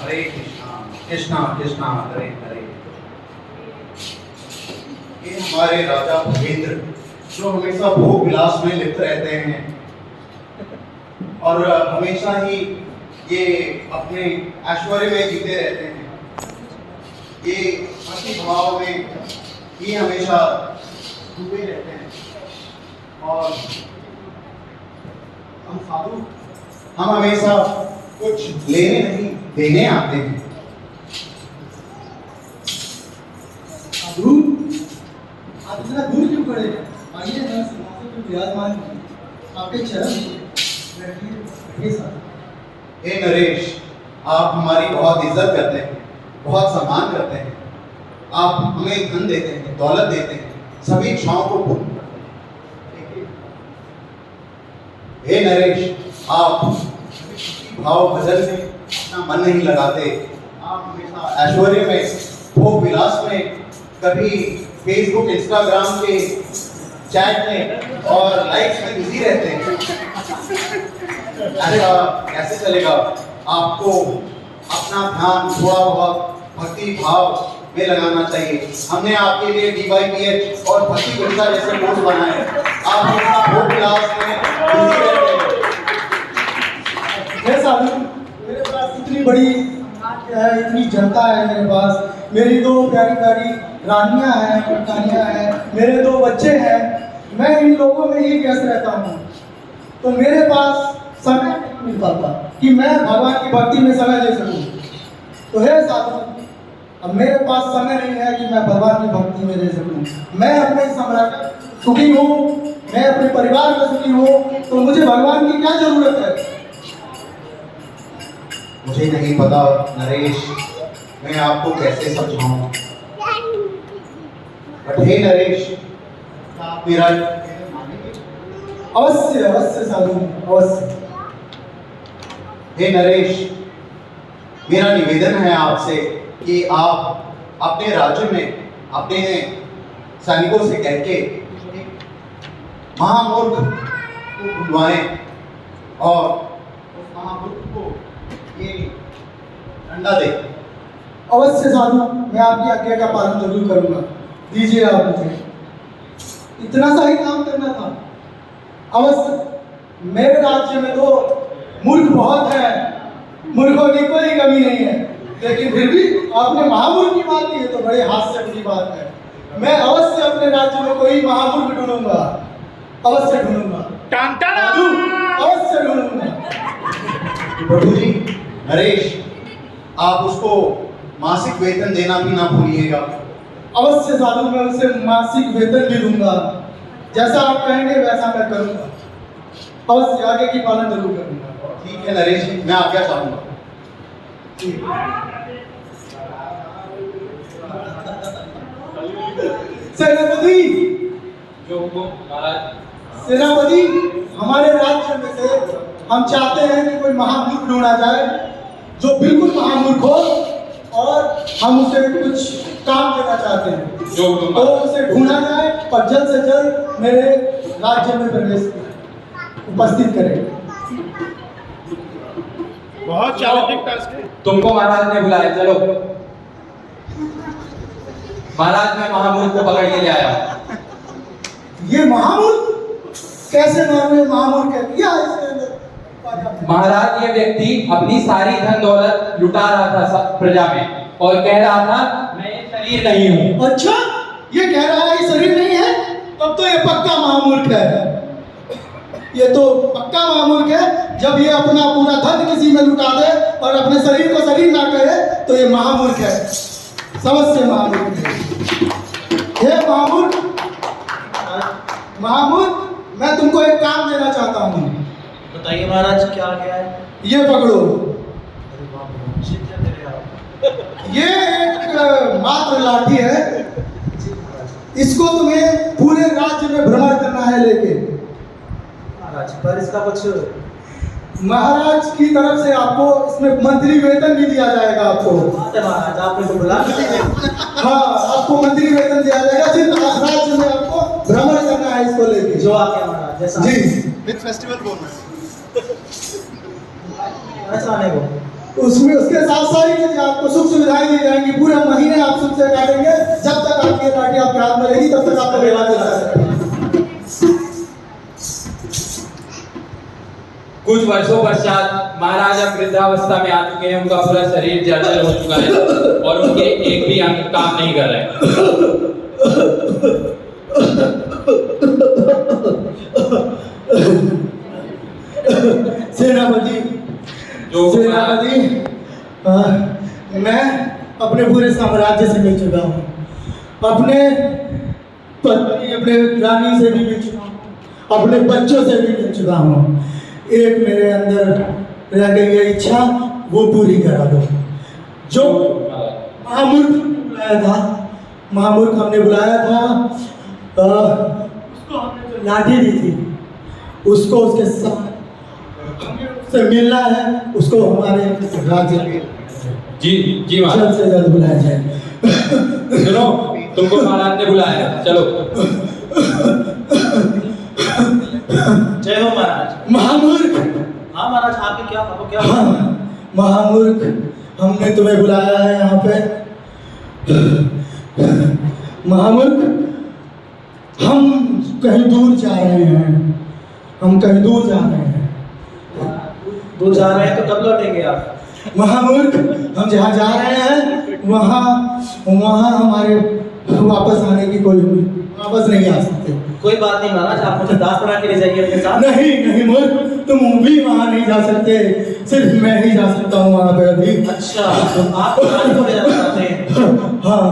हरे कृष्णा कृष्णा कृष्णा हरे हरे। ये हमारे राजा भूपेंद्र जो हमेशा भोग विलास में लिप्त रहते हैं और हमेशा ही ये अपने ऐश्वर्य में जीते रहते हैं। ये भक्ति भाव में ही हमेशा डूबे रहते हैं और हम साधु हम हमेशा कुछ लेने नहीं देने आते हैं। साधु आप इतना दूर क्यों खड़े हैं? आइए ना, सिंहासन पे विराजमान हैं। आपके चरण बैठिए बैठिए साधु। हे नरेश, आप हमारी बहुत इज्जत करते हैं, बहुत सम्मान करते हैं। आप हमें धन देते हैं, दौलत देते हैं, सभी इच्छाओं को पूर्ण करते हैं। हे नरेश, आप भाव भजन में अपना मन नहीं लगाते। आप हमेशा ऐश्वर्य में, भोग विलास में, कभी फेसबुक इंस्टाग्राम के चैट में और लाइक्स में बिजी रहते हैं। ऐसा कैसे चलेगा? आपको अपना ध्यान थोड़ा बहुत भक्ति भाव में लगाना चाहिए। हमने आपके लिए DYPH और भक्ति गुलजार जैसे कोर्स बनाए। आप हमेशा भोग विलास में बिजी रहते हैं। हे साधु, मेरे पास इतनी बड़ी समाज है, इतनी जनता है मेरे पास। मेरी दो प्यारी प्यारी रानियां हैं, कन्याएं हैं, मेरे दो बच्चे हैं। मैं इन लोगों में ही व्यस्त रहता हूँ, तो मेरे पास समय नहीं मिल पाता कि मैं भगवान की भक्ति में समय दे सकूं। तो हे साधु, अब मेरे पास समय नहीं है कि मैं भगवान की भक्ति में दे सकूं। मैं अपने साम्राज्य सुखी हूँ, मैं अपने परिवार में सुखी हूँ, तो मुझे भगवान की क्या जरूरत है? मुझे नहीं पता नरेश, मैं आपको कैसे समझाऊं। बट हे नरेश, क्या आप मेरा मानेंगे? अवश्य अवश्य साधु, अवश्य। हे नरेश, मेरा निवेदन है आपसे कि आप अपने राज्य में अपने सैनिकों से कह के महामूर्ख को बुलवाएं और उस महामूर्ख को ये डंडा दें। अवश्य साधु, मैं आपकी आज्ञा का पालन जरूर करूंगा। दीजिए आप मुझे, इतना सा ही काम करना था। अवश्य। मेरे राज्य में तो मूर्ख बहुत है, मूर्खों की कोई कमी नहीं है, लेकिन फिर भी आपने महामूर्ख की बात की है तो बड़े हास्य की बात है। मैं अवश्य अपने राज्य में कोई महामूर्ख ढूंढूंगा, अवश्य ढूंढूंगा साधु, अवश्य ढूंढूंगा। प्रभु जी, नरेश, आप उसको मासिक वेतन देना भी ना भूलिएगा। अवश्य साधु, मैं उसे मासिक वेतन भी दूंगा। जैसा आप कहेंगे वैसा मैं करूंगा। अवश्य आगे की पालन जरूर करूंगा। ठीक है नरेश जी, मैं आज्ञा चाहूंगा। सेनापति, जो महाराज, सेनापति, हमारे राज्य में से हम चाहते हैं कि कोई महामूर्ख ढूंढा जाए जो बिल्कुल महामूर्ख हो, और हम उसे कुछ काम देना चाहते हैं। तो उसे ढूंढा जाए और जल्द से जल्द मेरे राज्य में प्रवेश उपस्थित करें। बहुत चैलेंजिंग टास्क है। तुमको महाराज ने बुलाया, चलो। महाराज मैं महामूर्ख को पकड़ के ले आया। ये महामूर्ख कैसे मालूम महामूर्ख है? क्या है इसके अंदर? महाराज, ये व्यक्ति अपनी सारी धन दौलत लुटा रहा था प्रजा में और कह रहा था मैं ये शरीर नहीं हूँ। अच्छा, ये कह रहा है ये शरीर नहीं है, तब तो ये पक्का महामूर्ख है। ये तो पक्का महामूर्ख है। जब ये अपना पूरा धन किसी में लुटा दे और अपने शरीर को शरीर ना कहे तो ये महामूर्ख है, समझ से महामूर्ख है। हे महामूर्ख, महामूर्ख, मैं तुमको एक काम देना चाहता हूँ। बताइए महाराज, क्या क्या है? ये पकड़ो। अरे बाप रे, मुझे क्या दे रहे आप? ये एक मात्र लाठी है, इसको तुम्हें पूरे राज्य में भ्रमण करना है लेके। महाराज, पर इसका कुछ महाराज की तरफ से आपको इसमें मंत्री वेतन भी दिया जाएगा। आपको बात है महाराज, आपने तो बुला लिया। हाँ, आपको मंत्री वेतन दिया जाएगा। सिर्फ राज्य में आपको भ्रमण करना है इसको लेके। जो आके महाराज, जैसा जी, विद फेस्टिवल बोनस। ऐसा आने को उसमें उसके साथ सारी आपको सुख सुविधाएं दी जाएंगी, पूरे महीने आप सुख से काटेंगे, जब तक आपकी ये लाठी आपके हाथ में रहेगी तब तक आपको विवाह दिला सकते हैं। कुछ वर्षों पश्चात महाराज अब वृद्धावस्था में आ चुके हैं, उनका पूरा शरीर जर्जर हो चुका है और उनके एक भी अंग काम नहीं कर रहे हैं। सेनापति, मैं अपने पूरे साम्राज्य से मिल चुका हूँ, अपने पत्नी अपने रानी से भी मिल चुका हूँ, अपने बच्चों से भी मिल चुका हूँ। एक मेरे अंदर रह गई है इच्छा, वो पूरी करा दो। जो महामूर्ख बुलाया था, महामूर्ख हमने बुलाया था, उसको हमने जो लाठी दी थी, उसको उसके साथ से मिलना है, उसको हमारे राज्य में जी जी महाराज, जल्द से जल्द बुलाया जाए। सुनो, तुमको महाराज ने बुलाया है, चलो। जय हो महाराज। महामूर्ख, हाँ महाराज, आपके क्या हाँ, महामूर्ख, हमने तुम्हें बुलाया है यहाँ पे। महामूर्ख, हम कहीं दूर जा रहे हैं, हम कहीं दूर जा रहे हैं। दूर जा रहे हैं तो कब लौटेंगे आप? महामूर्ख, हम जहाँ जा रहे हैं वहाँ हमारे वापस आने की वापस नहीं आ सकते। कोई बात नहीं महाराज, आप मुझे दास बना के ले जाइए अपने साथ। नहीं मूर्ख, तुम भी वहाँ नहीं जा सकते, सिर्फ मैं ही जा सकता हूँ वहाँ पे अभी। अच्छा, तो आप रानी को ले जाना चाहते हैं? हाँ,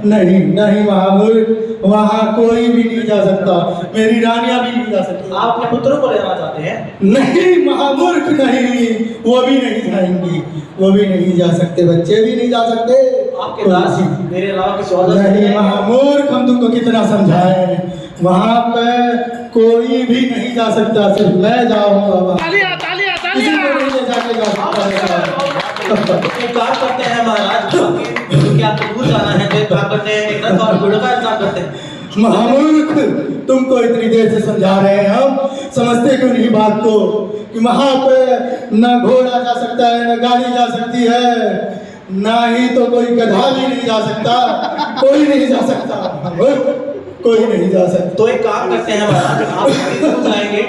नहीं महामूर्ख, वहाँ कोई भी नहीं जा सकता, मेरी रानियाँ भी नहीं जा सकती। आप अपने पुत्रों को ले जाना चाहते हैं? नहीं महामूर्ख, नहीं, वो भी नहीं जाएंगी, वो भी नहीं जा सकते, बच्चे भी नहीं जा सकते। आपके दास मेरे अलावा किसी और नहीं महामूर्ख, हम तुमको कितना समझाएं, वहाँ पे कोई भी नहीं जा सकता, सिर्फ मैं जाऊंगा। किसी को नहीं ले जाके जा सकता। एक काम करते हैं महाराज, क्योंकि आपको दूर जाना है, तो एक काम करते हैं, एक रथ और घोड़ों का इंतजाम करते हैं। महामूर्ख, तुमको इतनी देर से समझा रहे हैं, हम समझते क्यों नहीं बात को कि वहां पे न घोड़ा जा सकता है, न गाड़ी जा सकती है, ना ही तो कोई गधा भी नहीं जा सकता, कोई नहीं जा सकता, कोई नहीं जा सकता। तो एक काम करते हैं महाराज, आप दूर जाएंगे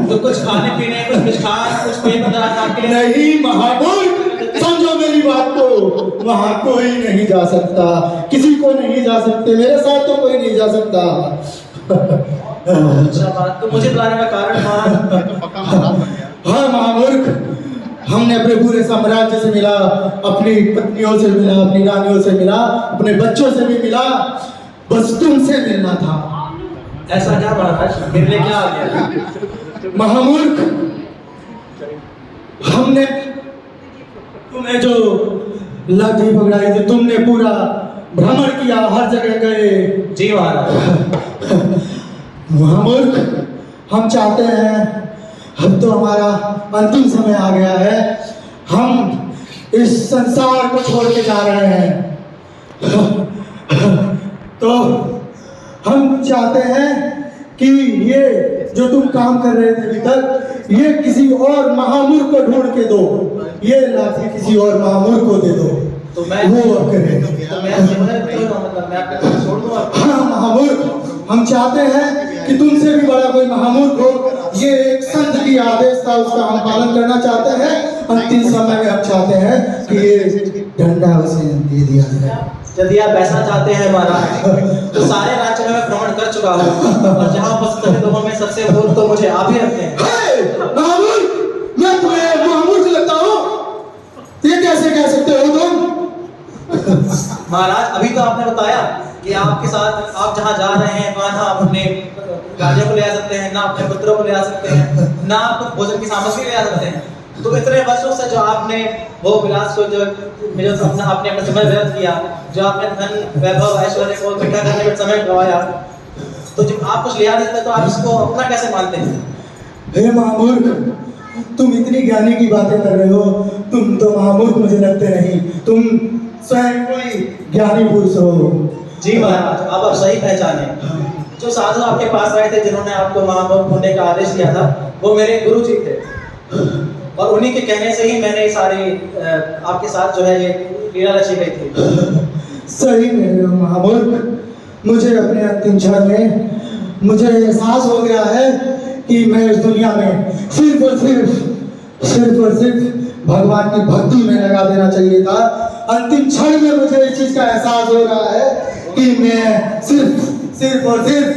तो कुछ खाने पीने, कुछ मिष्ठान, कुछ पेय पदार्थ आपके लिए। नहीं महामूर्ख, समझो मेरी बात को, वहां कोई नहीं जा सकता, किसी को नहीं जा सकते, मेरे साथ तो कोई नहीं जा सकता। अच्छा बात, तो मुझे बुलाने का कारण महाराज? हाँ महामूर्ख, हमने अपने पूरे साम्राज्य से मिला, अपनी पत्नियों से मिला, अपनी रानियों से मिला, अपने बच्चों से भी मिला, बस तुमसे मिलना था। ऐसा क्या महाराज, मेरे लिए क्या आ गया? महामूर्ख, हमने तुम्हें जो लाठी पकड़ाई थी, तुमने पूरा भ्रमण किया, हर जगह गए। जी महाराज। महामूर्ख, हम चाहते हैं, अब तो हमारा अंतिम समय आ गया है, हम इस संसार को छोड़ के जा रहे हैं, तो हम चाहते हैं कि ये जो तुम काम कर रहे थे अभी तक, ये किसी और महामूर्ख को ढूंढ के दो, ये लाठी किसी और महामूर्ख को दे दो, तो मैं वो अब करे। तो मैं आपको छोड़ दूँ? हाँ महामूर्ख, हम चाहते हैं कि तुमसे भी बड़ा कोई महामूर्ख हो, ये एक संत की आदेश था, उसका हम पालन करना चाहते हैं। अंतिम समय में हम चाहते हैं कि ये डंडा उसे दे दिया जाए। यदि आप ऐसा चाहते हैं महाराज, तो सारे राज्य में मैं भ्रमण कर चुका हूँ, और जहाँ उपस्थित सभी लोगों में सबसे मूर्ख तो मुझे आप ही रखते हैं। महामूर्ख, मैं तुम्हें महामूर्ख लगता हूँ? ये कैसे कह सकते हो तुम? महाराज, अभी तो आपने बताया कि आपके साथ आप जहाँ जा रहे हैं वहाँ ना अपने राज्यों को ले आ सकते हैं, ना अपने पुत्रों को ले आ सकते हैं, ना आप कुछ भोजन की सामग्री ले आ सकते हैं। तो इतने वर्षों से जो आपने वो विलास को जो आपने अपना समय व्यर्थ किया, जो आपने धन वैभव ऐश्वर्य को इकट्ठा करने में समय गवाया, तो जब आप कुछ ले आ सकते तो आप इसको अपना कैसे मानते हैं? हे महामूर्ख, तुम इतनी ज्ञानी की बातें कर रहे हो, तुम तो महामूर्ख मुझे लगते नहीं, तुम स्वयं कोई ज्ञानी पुरुष हो। जी महाराज, आप सही पहचाने। जो साधु आपके पास आए थे, जिन्होंने आपको महामूर्ख होने का आदेश दिया था, वो मेरे गुरु जी थे, और उन्हीं के कहने से ही मैंने सारे आपके साथ जो है ये लीला रची गई थी। सही मेरे महामूर्ख, मुझे अपने अंतिम क्षण में मुझे एहसास हो गया है कि मैं इस दुनिया में सिर्फ और सिर्फ भगवान की भक्ति में लगा देना चाहिए था। अंतिम क्षण में मुझे इस चीज का एहसास हो रहा है कि मैं सिर्फ और सिर्फ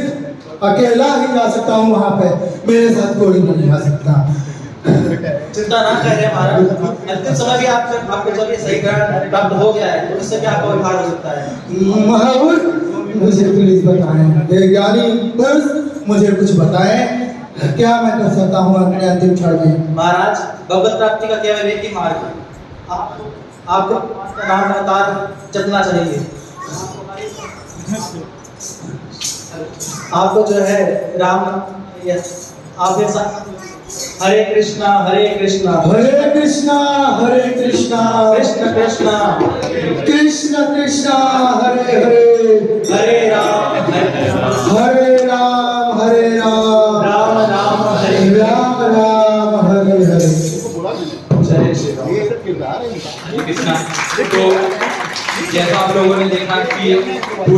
अकेला ही जा सकता हूँ वहां पे, मेरे साथ कोई नहीं आ सकता। चिंता ना करें महाराज, अंतिम समय भी आपको जब ये सही ग्रहण प्राप्त हो गया है तो इससे क्या आपका व्यवहार हो सकता है? महामूर्ख, मुझे प्लीज बताएं, ये ज्ञानी पुरुष मुझे कुछ बताएं, क्या मैं कर सकता हूँ अपने अंतिम क्षण में? महाराज, भगवत प्राप्ति का केवल एक ही मार्ग है, आपको नाम लगातार जपना चाहिए। आपको जो है राम आप हरे कृष्णा हरे कृष्णा हरे कृष्णा कृष्ण कृष्ण कृष्ण कृष्ण हरे हरे हरे राम हरे राम राम राम हरे राम राम हरे हरे। जय श्री राम। हरे कृष्णा। तो जैसा आप लोगों ने देखा कि पूरा